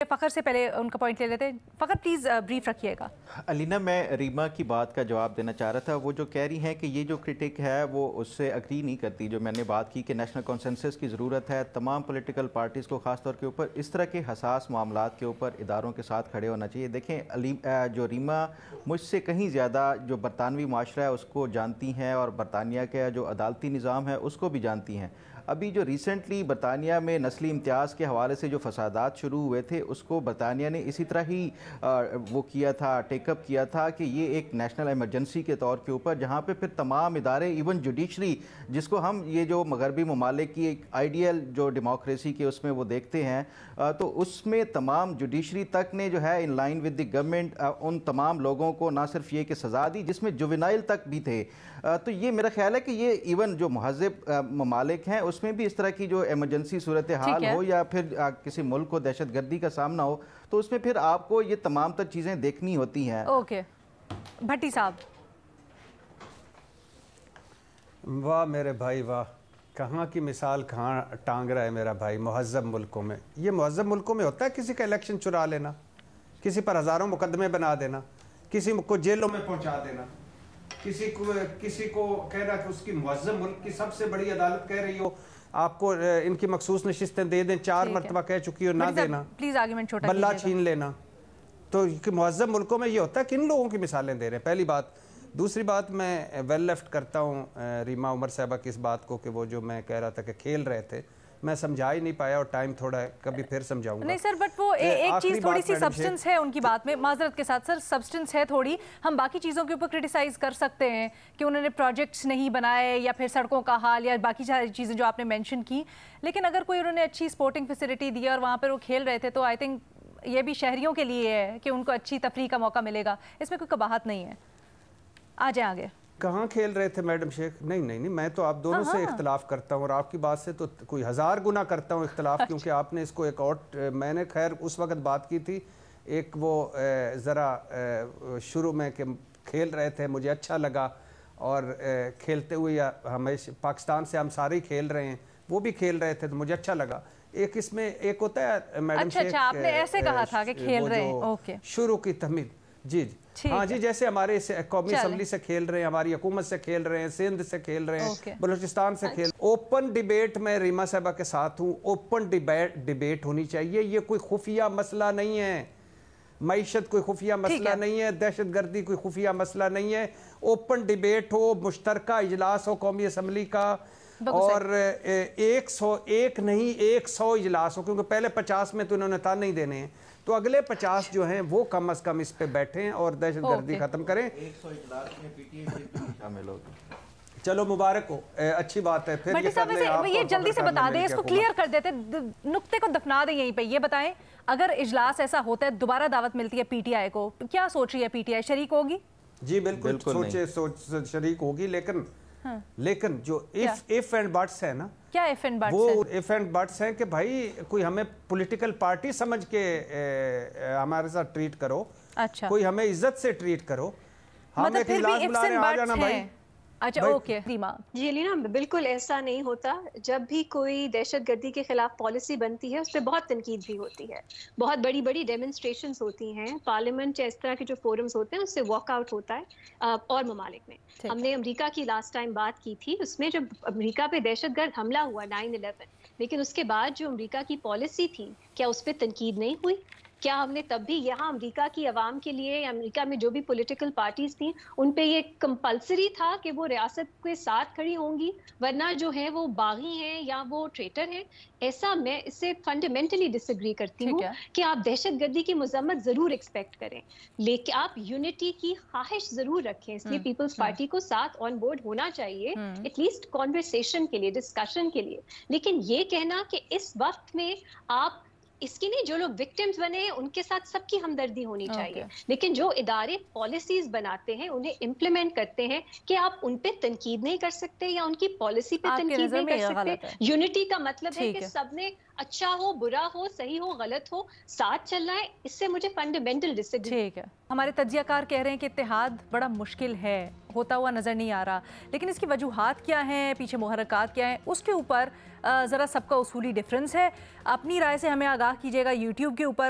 फ़खर से पहले उनका पॉइंट ले लेते हैं। फ़खर प्लीज़ ब्रीफ रखिएगा। अलीना, मैं रीमा की बात का जवाब देना चाह रहा था। वो जो कह रही हैं कि ये जो क्रिटिक है वो उससे अग्री नहीं करती। जो मैंने बात की कि नेशनल कॉन्सेंसस की ज़रूरत है, तमाम पॉलिटिकल पार्टीज़ को ख़ास तौर के ऊपर इस तरह के हसास मामलात के ऊपर इदारों के साथ खड़े होना चाहिए। देखें, जो रीमा मुझसे कहीं ज़्यादा जो बरतानवी माशरा है उसको जानती हैं और बरतानिया का जो अदालती निज़ाम है उसको भी जानती हैं। अभी जो रिसेंटली बरतानिया में नस्ली इम्तियाज़ के हवाले से जो फसादात शुरू हुए थे उसको बरतानिया ने इसी तरह ही वो किया था, टेकअप किया था कि ये एक नेशनल इमरजेंसी के तौर के ऊपर, जहाँ पे फिर तमाम इदारे, इवन जुडिशरी, जिसको हम ये जो मगरबी ममालिक की एक आइडियल जो डेमोक्रेसी के उसमें वो देखते हैं, तो उसमें तमाम जुडिशरी तक ने जो है in line with the government उन तमाम लोगों को ना सिर्फ ये कि सज़ा दी जिसमें जुवेनाइल तक भी थे। तो ये मेरा ख्याल है कि ये इवन जो महज़ब ममालिक हैं उसमें भी इस तरह की जो इमरजेंसी सूरत हाल हो या फिर किसी मुल्क को दहशतगर्दी का सामना हो तो उसमें फिर आपको ये तमाम तर चीज़ें देखनी होती हैं। ओके, भट्टी साहब। वाह मेरे भाई वाह, कहाँ की मिसाल कहाँ टांग रहा है मेरा भाई। महज़ब मुल्कों में, ये महज़ब मुल्कों में होता है किसी का इलेक्शन चुरा लेना, किसी पर हज़ारों मुकदमे बना देना, किसी को जेलों में पहुँचा देना, किसी को कहना कि उसकी महज़ब मुल्क की सबसे बड़ी अदालत कह रही हो आपको इनकी मखसूस नशिस्तें दे दें, 4 मरतबा कह चुकी हो, ना देना, प्लीज आर्गुमेंट छोटा बल्ला छीन लेना। तो महज़ब मुल्कों में ये होता है। किन लोगों की मिसालें दे रहे हैं, पहली बात। दूसरी बात, मैं वेल लेफ्ट करता हूँ रीमा उमर साहबा की इस बात को कि वो जो मैं कह रहा था कि खेल रहे थे, मैं समझा ही नहीं पाया और टाइम थोड़ा है, कभी फिर समझाऊंगा। नहीं सर, बट वो एक चीज़ थोड़ी सी सब्सटेंस है उनकी बात में, माजरत के साथ सर, सब्सटेंस है थोड़ी। हम बाकी चीज़ों के ऊपर क्रिटिसाइज कर सकते हैं कि उन्होंने प्रोजेक्ट्स नहीं बनाए या फिर सड़कों का हाल या बाकी सारी चीज़ें जो आपने मेंशन की, लेकिन अगर कोई उन्होंने अच्छी स्पोर्टिंग फैसिलिटी दी और वहाँ पर वो खेल रहे थे तो आई थिंक ये भी शहरियों के लिए है कि उनको अच्छी तफरीह का मौका मिलेगा। इसमें कोई कबाहत नहीं है। आ जाए आगे। कहाँ खेल रहे थे मैडम शेख? नहीं नहीं नहीं, मैं तो आप दोनों से इख्तलाफ करता हूँ और आपकी बात से तो कोई 1000 गुना करता हूँ इख्तलाफ। क्योंकि आपने इसको एक और, मैंने खैर उस वक्त बात की थी, एक वो ज़रा शुरू में कि खेल रहे थे, मुझे अच्छा लगा, और खेलते हुए हमेशा पाकिस्तान से हम सारे ही खेल रहे हैं, वो भी खेल रहे थे तो मुझे अच्छा लगा। एक इसमें एक होता है मैडम शेख, अच्छा, आपने ऐसे कहा था कि खेल रहे हैं, ओके, शुरू की तमीज़। जी हाँ जी, जैसे हमारे कौमी असम्बली से खेल रहे हैं, हमारी हुकूमत से खेल रहे हैं, सिंध से खेल रहे हैं, बलूचिस्तान से खेल। ओपन डिबेट में रीमा साहबा के साथ हूँ, ओपन डिबेट होनी चाहिए। ये कोई खुफिया मसला नहीं है, मईशत कोई खुफिया मसला नहीं है, दहशतगर्दी कोई खुफिया मसला नहीं है। ओपन डिबेट हो, मुश्तरका इजलास हो कौमी असम्बली का, और 101 नहीं 100 इजलास हो, क्योंकि पहले 50 में तो इन्होंने ताने ही देने हैं, तो अगले 50 जो हैं वो कम अज कम इस पे बैठे हैं और दहशतगर्दी खत्म करें। 100 इजलास में पीटीआई शामिल हो। चलो मुबारक हो, अच्छी बात है। फिर ये जल्दी से बता दें, इसको क्लियर कर देते, नुक्ते को दफना दें यहीं पे। ये बताएं, अगर इजलास ऐसा होता है, दोबारा दावत मिलती है पीटीआई को, तो क्या सोच रही है पीटीआई? शरीक होगी? जी बिल्कुल शरीक होगी, लेकिन जो इफ एंड बट्स है ना, क्या इफ एंड बट्स वो इफ एंड बट्स हैं कि भाई कोई हमें पॉलिटिकल पार्टी समझ के हमारे साथ ट्रीट करो। अच्छा, कोई हमें इज्जत से ट्रीट करो, हमें मतलब फिर भी इफ्स एंड बट्स हैं। अच्छा ओके रीमा जी, लीना बिल्कुल ऐसा नहीं होता। जब भी कोई दहशतगर्दी के खिलाफ पॉलिसी बनती है उस पर बहुत तनकीद भी होती है, बहुत बड़ी बड़ी डेमोन्स्ट्रेशंस होती हैं, पार्लियामेंट या इस तरह के जो फोरम्स होते हैं उससे वॉकआउट होता है। और ममालिक में हमने अमेरिका की लास्ट टाइम बात की थी, उसमें जब अमेरिका पे दहशतगर्द हमला हुआ 9/11, लेकिन उसके बाद जो अमेरिका की पॉलिसी थी, क्या उस पर तनकीद नहीं हुई? क्या हमने तब भी यहाँ अमेरिका की आवाम के लिए या अमेरिका में जो भी पॉलिटिकल पार्टीज थी उन पे ये कंपलसरी था कि वो रियासत के साथ खड़ी होंगी, वरना जो है वो बागी हैं या वो ट्रेटर हैं? ऐसा मैं इससे फंडामेंटली डिसएग्री करती हूँ कि आप दहशतगर्दी की मजम्मत जरूर एक्सपेक्ट करें, लेकिन आप यूनिटी की ख्वाहिश जरूर रखें। इसलिए पीपल्स पार्टी को साथ ऑन बोर्ड होना चाहिए, एटलीस्ट कॉन्वर्सेशन के लिए, डिस्कशन के लिए। लेकिन ये कहना कि इस वक्त में आप इसकी नहीं, जो लोग विक्टिम्स बने उनके साथ सबकी हमदर्दी होनी चाहिए, लेकिन जो इदारे पॉलिसीज बनाते हैं उन्हें इम्प्लीमेंट करते हैं, कि आप उन पे तनकीद नहीं कर सकते या उनकी पॉलिसी पे तनकीद नहीं कर सकते। यूनिटी का मतलब है कि सबने अच्छा हो, बुरा हो, सही हो, गलत हो, साथ चलना है। इससे मुझे फंडामेंटल डिसएग्री। ठीक है, हमारे तज्जियाकार कह रहे हैं कि इत्तेहाद बड़ा मुश्किल है, होता हुआ नज़र नहीं आ रहा, लेकिन इसकी वजूहात क्या हैं, पीछे मुहर्रकात क्या हैं, उसके ऊपर ज़रा सबका उसूली डिफरेंस है। अपनी राय से हमें आगाह कीजिएगा यूट्यूब के ऊपर।